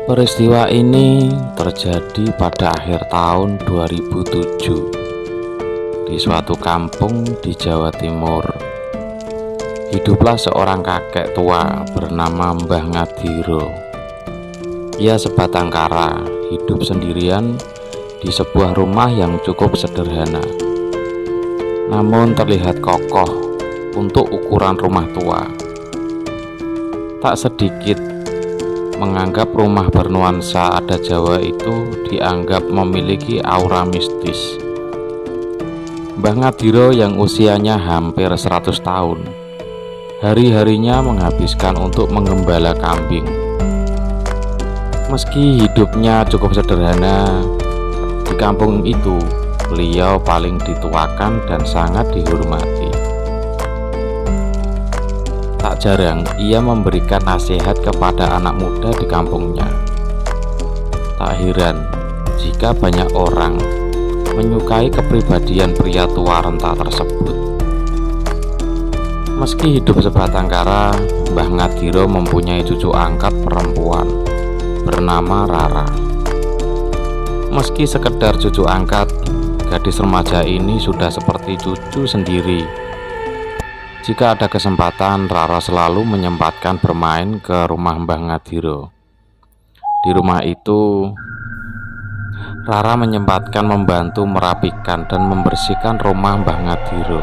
Peristiwa ini terjadi pada akhir tahun 2007 di suatu kampung di Jawa Timur. Hiduplah seorang kakek tua bernama Mbah Ngadiro. Ia sebatang kara, hidup sendirian di sebuah rumah yang cukup sederhana, namun terlihat kokoh untuk ukuran rumah tua. Tak sedikit menganggap rumah bernuansa adat Jawa itu dianggap memiliki aura mistis. Mbah Ngadiro yang usianya hampir 100 tahun, hari-harinya menghabiskan untuk menggembala kambing. Meski hidupnya cukup sederhana, di kampung itu beliau paling dituakan dan sangat dihormati. Tak jarang ia memberikan nasihat kepada anak muda di kampungnya. Tak heran jika banyak orang menyukai kepribadian pria tua renta tersebut. Meski hidup sebatang kara, Mbah Ngadiro mempunyai cucu angkat perempuan bernama Rara. Meski sekedar cucu angkat, gadis remaja ini sudah seperti cucu sendiri. Jika ada kesempatan, Rara selalu menyempatkan bermain ke rumah Mbah Ngadiro. Di rumah itu, Rara menyempatkan membantu merapikan dan membersihkan rumah Mbah Ngadiro.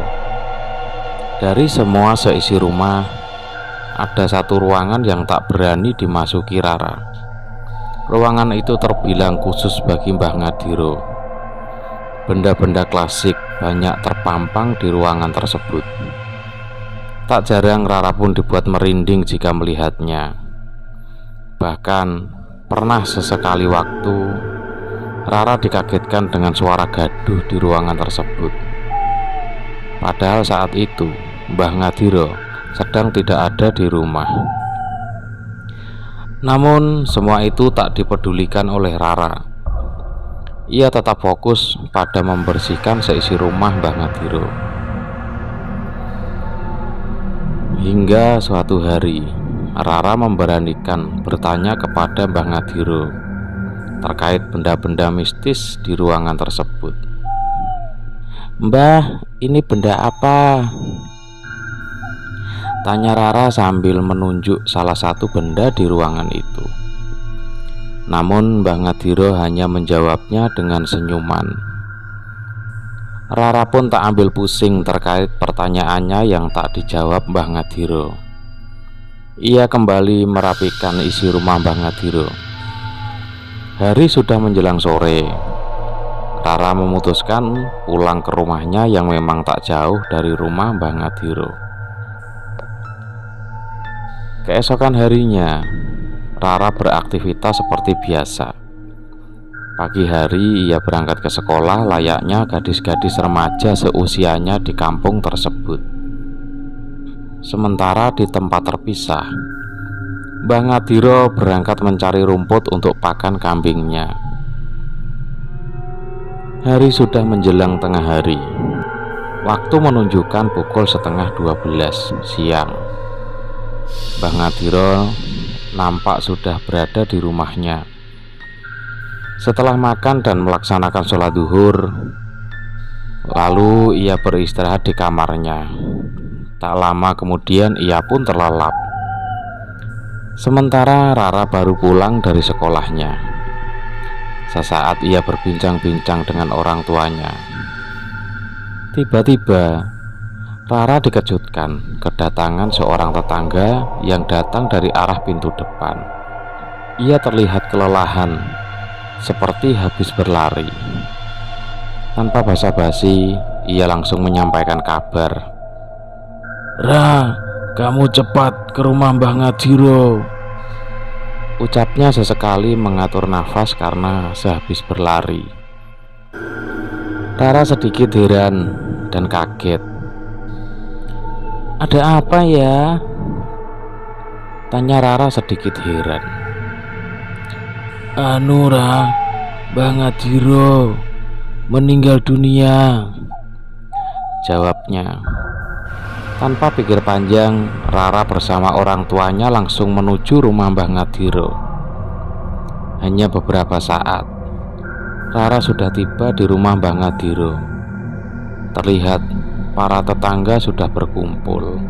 Dari semua seisi rumah, ada satu ruangan yang tak berani dimasuki Rara. Ruangan itu terbilang khusus bagi Mbah Ngadiro. Benda-benda klasik banyak terpampang di ruangan tersebut. Tak jarang Rara pun dibuat merinding jika melihatnya. Bahkan pernah sesekali waktu Rara dikagetkan dengan suara gaduh di ruangan tersebut. Padahal saat itu Mbah Ngadiro sedang tidak ada di rumah. Namun semua itu tak dipedulikan oleh Rara. Ia tetap fokus pada membersihkan seisi rumah Mbah Ngadiro. Hingga suatu hari, Rara memberanikan bertanya kepada Mbah Ngadiro terkait benda-benda mistis di ruangan tersebut. "Mbah, ini benda apa?" tanya Rara sambil menunjuk salah satu benda di ruangan itu. Namun Mbah Ngadiro hanya menjawabnya dengan senyuman. Rara pun tak ambil pusing terkait pertanyaannya yang tak dijawab Mbah Ngadiro. Ia kembali merapikan isi rumah Mbah Ngadiro. Hari sudah menjelang sore. Rara memutuskan pulang ke rumahnya yang memang tak jauh dari rumah Mbah Ngadiro. Keesokan harinya, Rara beraktivitas seperti biasa. Pagi hari ia berangkat ke sekolah layaknya gadis-gadis remaja seusianya di kampung tersebut. Sementara di tempat terpisah, Mbah Ngadiro berangkat mencari rumput untuk pakan kambingnya. Hari sudah menjelang tengah hari. Waktu menunjukkan pukul setengah 12 siang. Mbah Ngadiro nampak sudah berada di rumahnya. Setelah makan dan melaksanakan sholat duhur, lalu ia beristirahat di kamarnya. Tak lama kemudian ia pun terlelap. Sementara Rara baru pulang dari sekolahnya. Sesaat ia berbincang-bincang dengan orang tuanya. Tiba-tiba Rara dikejutkan kedatangan seorang tetangga yang datang dari arah pintu depan. Ia terlihat kelelahan, seperti habis berlari. Tanpa basa-basi, ia langsung menyampaikan kabar. "Ra, kamu cepat ke rumah Mbah Ngadiro," ucapnya sesekali mengatur nafas karena sehabis berlari. Rara sedikit heran dan kaget. "Ada apa ya?" tanya Rara sedikit heran. "Ra, Mbah Ngadiro meninggal dunia," jawabnya. Tanpa pikir panjang, Rara bersama orang tuanya langsung menuju rumah Mbah Ngadiro. Hanya beberapa saat, Rara sudah tiba di rumah Mbah Ngadiro. Terlihat para tetangga sudah berkumpul.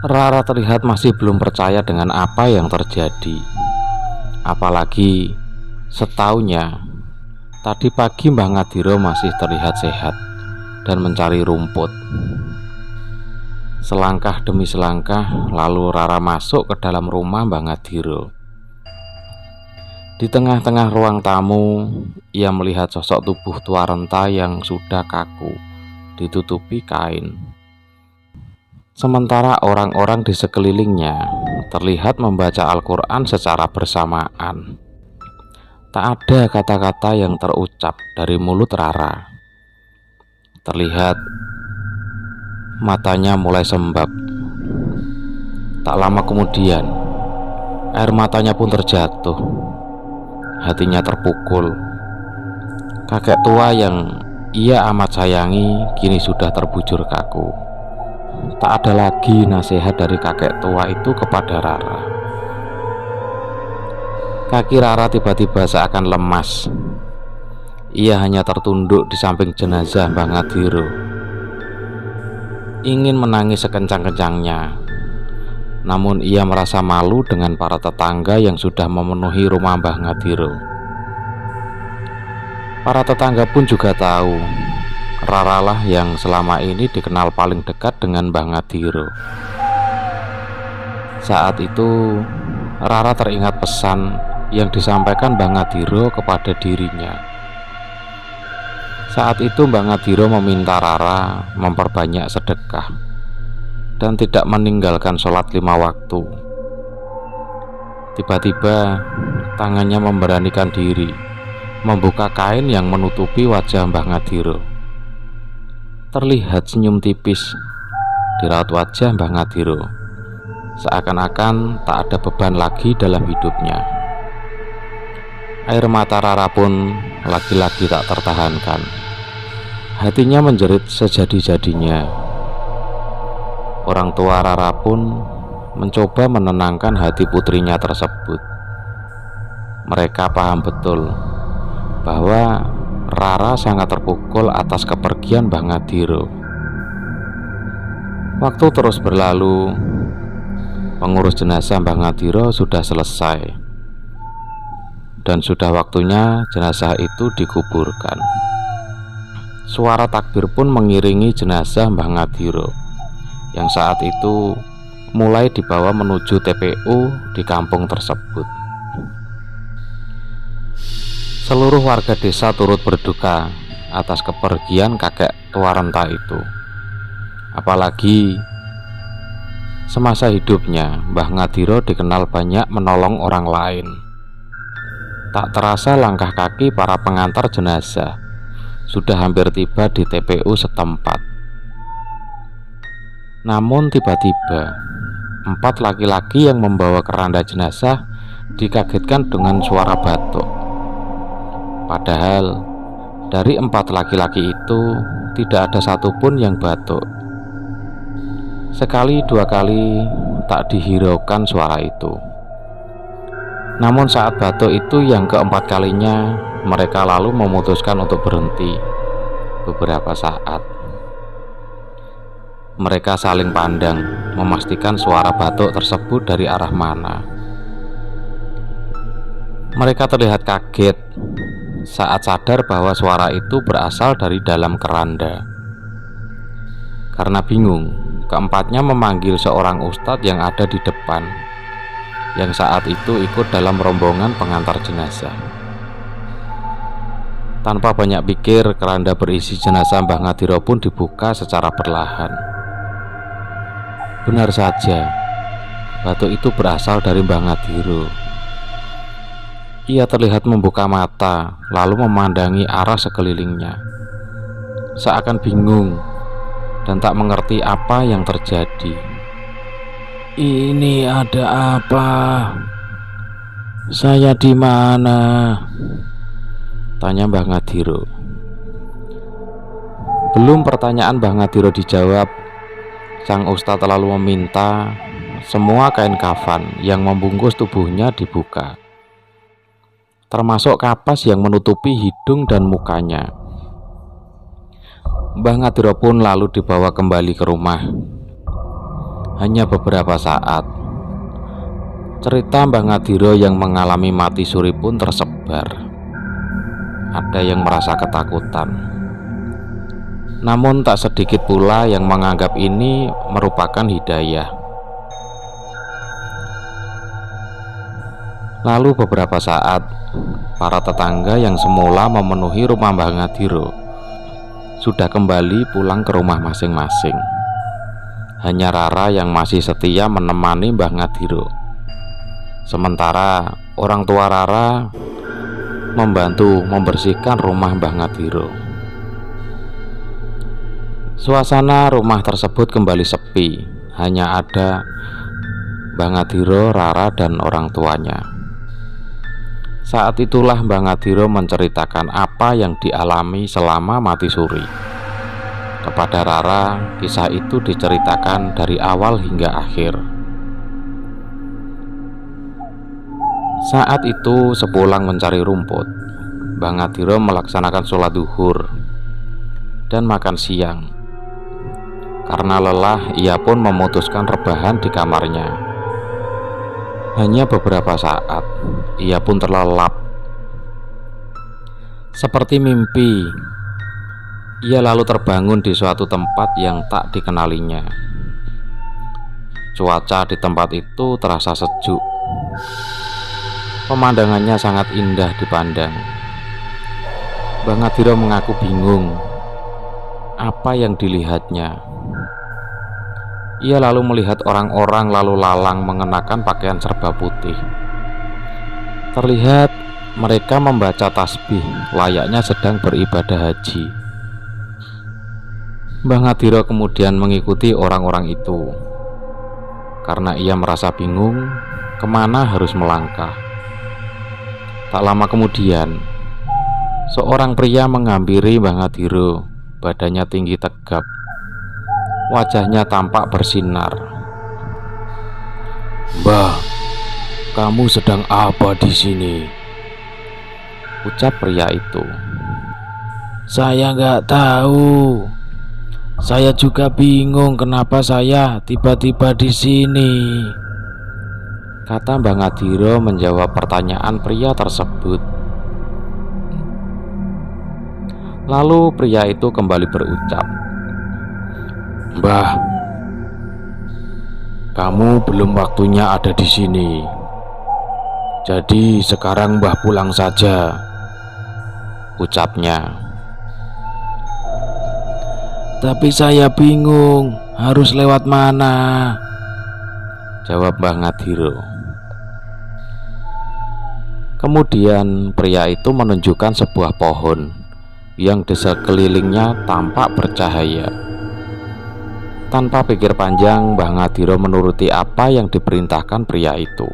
Rara terlihat masih belum percaya dengan apa yang terjadi. Apalagi setaunya, tadi pagi Mbah Ngadiro masih terlihat sehat dan mencari rumput. Selangkah demi selangkah, lalu Rara masuk ke dalam rumah Mbah Ngadiro. Di tengah-tengah ruang tamu, ia melihat sosok tubuh tua renta yang sudah kaku, ditutupi kain. Sementara orang-orang di sekelilingnya terlihat membaca Al-Quran secara bersamaan. Tak ada kata-kata yang terucap dari mulut Rara. Terlihat matanya mulai sembab. Tak lama kemudian, air matanya pun terjatuh. Hatinya terpukul. Kakek tua yang ia amat sayangi kini sudah terbujur kaku. Tak ada lagi nasihat dari kakek tua itu kepada Rara. Kaki Rara tiba-tiba seakan lemas. Ia hanya tertunduk di samping jenazah Mbah Ngadiro. Ingin menangis sekencang-kencangnya, namun ia merasa malu dengan para tetangga yang sudah memenuhi rumah Mbah Ngadiro. Para tetangga pun juga tahu Rara lah yang selama ini dikenal paling dekat dengan Mbah Ngadiro. Saat itu Rara teringat pesan yang disampaikan Mbah Ngadiro kepada dirinya. Saat itu Mbah Ngadiro meminta Rara memperbanyak sedekah dan tidak meninggalkan sholat 5 waktu. Tiba-tiba tangannya memberanikan diri membuka kain yang menutupi wajah Mbah Ngadiro. Terlihat senyum tipis di raut wajah Mbah Ngadiro, seakan-akan tak ada beban lagi dalam hidupnya. Air mata Rara pun lagi-lagi tak tertahankan. Hatinya menjerit sejadi-jadinya. Orang tua Rara pun mencoba menenangkan hati putrinya tersebut. Mereka paham betul bahwa Rara sangat terpukul atas kepergian Mbah Ngadiro. Waktu terus berlalu. Pengurus jenazah Mbah Ngadiro sudah selesai, dan sudah waktunya jenazah itu dikuburkan. Suara takbir pun mengiringi jenazah Mbah Ngadiro yang saat itu mulai dibawa menuju TPU di kampung tersebut. Seluruh warga desa turut berduka atas kepergian kakek tua renta itu. Apalagi semasa hidupnya Mbah Ngadiro dikenal banyak menolong orang lain. Tak terasa langkah kaki para pengantar jenazah sudah hampir tiba di TPU setempat. Namun tiba-tiba 4 laki-laki yang membawa keranda jenazah dikagetkan dengan suara batuk. Padahal dari 4 laki-laki itu tidak ada satupun yang batuk. Sekali 2 kali tak dihiraukan suara itu. Namun saat batuk itu yang keempat kalinya, mereka lalu memutuskan untuk berhenti beberapa saat. Mereka saling pandang, memastikan suara batuk tersebut dari arah mana. Mereka terlihat kaget saat sadar bahwa suara itu berasal dari dalam keranda. Karena bingung, keempatnya memanggil seorang ustadz yang ada di depan, yang saat itu ikut dalam rombongan pengantar jenazah. Tanpa banyak pikir, keranda berisi jenazah Mbah Ngadiro pun dibuka secara perlahan. Benar saja, batuk itu berasal dari Mbah Ngadiro. Ia terlihat membuka mata, lalu memandangi arah sekelilingnya, seakan bingung dan tak mengerti apa yang terjadi. "Ini ada apa? Saya di mana?" tanya Mbah Ngadiro. Belum pertanyaan Mbah Ngadiro dijawab, sang ustadz lalu meminta semua kain kafan yang membungkus tubuhnya dibuka, termasuk kapas yang menutupi hidung dan mukanya. Mbah Ngadira pun lalu dibawa kembali ke rumah. Hanya beberapa saat, cerita Mbah Ngadira yang mengalami mati suri pun tersebar. Ada yang merasa ketakutan, namun tak sedikit pula yang menganggap ini merupakan hidayah. Lalu beberapa saat, para tetangga yang semula memenuhi rumah Mbah Ngadira sudah kembali pulang ke rumah masing-masing. Hanya Rara yang masih setia menemani Mbah Ngadira. Sementara orang tua Rara membantu membersihkan rumah Mbah Ngadira. Suasana rumah tersebut kembali sepi. Hanya ada Mbah Ngadira, Rara, dan orang tuanya. Saat itulah Mbah Ngadira menceritakan apa yang dialami selama mati suri. Kepada Rara, kisah itu diceritakan dari awal hingga akhir. Saat itu sepulang mencari rumput, Mbah Ngadira melaksanakan sholat duhur dan makan siang. Karena lelah, ia pun memutuskan rebahan di kamarnya. Hanya beberapa saat, ia pun terlelap. Seperti mimpi, ia lalu terbangun di suatu tempat yang tak dikenalinya. Cuaca di tempat itu terasa sejuk. Pemandangannya sangat indah dipandang. Mbah Ngadira mengaku bingung apa yang dilihatnya. Ia lalu melihat orang-orang lalu lalang mengenakan pakaian serba putih. Terlihat mereka membaca tasbih layaknya sedang beribadah haji. Mbah Ngadira kemudian mengikuti orang-orang itu karena ia merasa bingung kemana harus melangkah. Tak lama kemudian, seorang pria menghampiri Mbah Ngadira. Badannya tinggi tegap, wajahnya tampak bersinar. "Mbah, kamu sedang apa di sini?" ucap pria itu. "Saya nggak tahu. Saya juga bingung kenapa saya tiba-tiba di sini," kata Mbah Ngadira menjawab pertanyaan pria tersebut. Lalu pria itu kembali berucap, "Mbah, kamu belum waktunya ada di sini. Jadi sekarang Mbah pulang saja," ucapnya. "Tapi saya bingung harus lewat mana," jawab Mbah Ngadira. Kemudian pria itu menunjukkan sebuah pohon yang di sekelilingnya tampak bercahaya. Tanpa pikir panjang, Mbah Ngadira menuruti apa yang diperintahkan pria itu.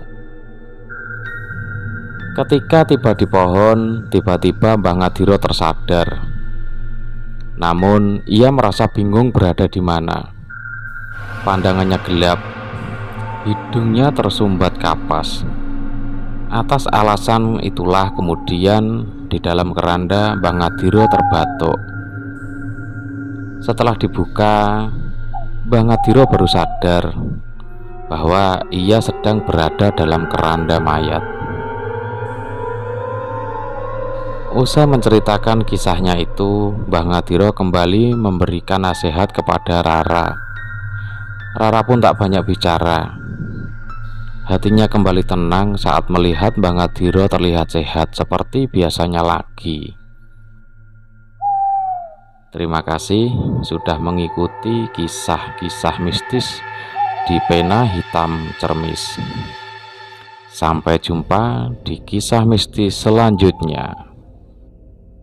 Ketika tiba di pohon, tiba-tiba Mbah Ngadira tersadar. Namun ia merasa bingung berada di mana. Pandangannya gelap, hidungnya tersumbat kapas. Atas alasan itulah kemudian di dalam keranda Mbah Ngadira terbatuk. Setelah dibuka, Mbah Ngadira baru sadar bahwa ia sedang berada dalam keranda mayat. Usai menceritakan kisahnya itu, Mbah Ngadira kembali memberikan nasihat kepada Rara. Rara pun tak banyak bicara. Hatinya kembali tenang saat melihat Mbah Ngadira terlihat sehat seperti biasanya lagi. Terima kasih sudah mengikuti kisah-kisah mistis di Pena Hitam Cermis. Sampai jumpa di kisah mistis selanjutnya.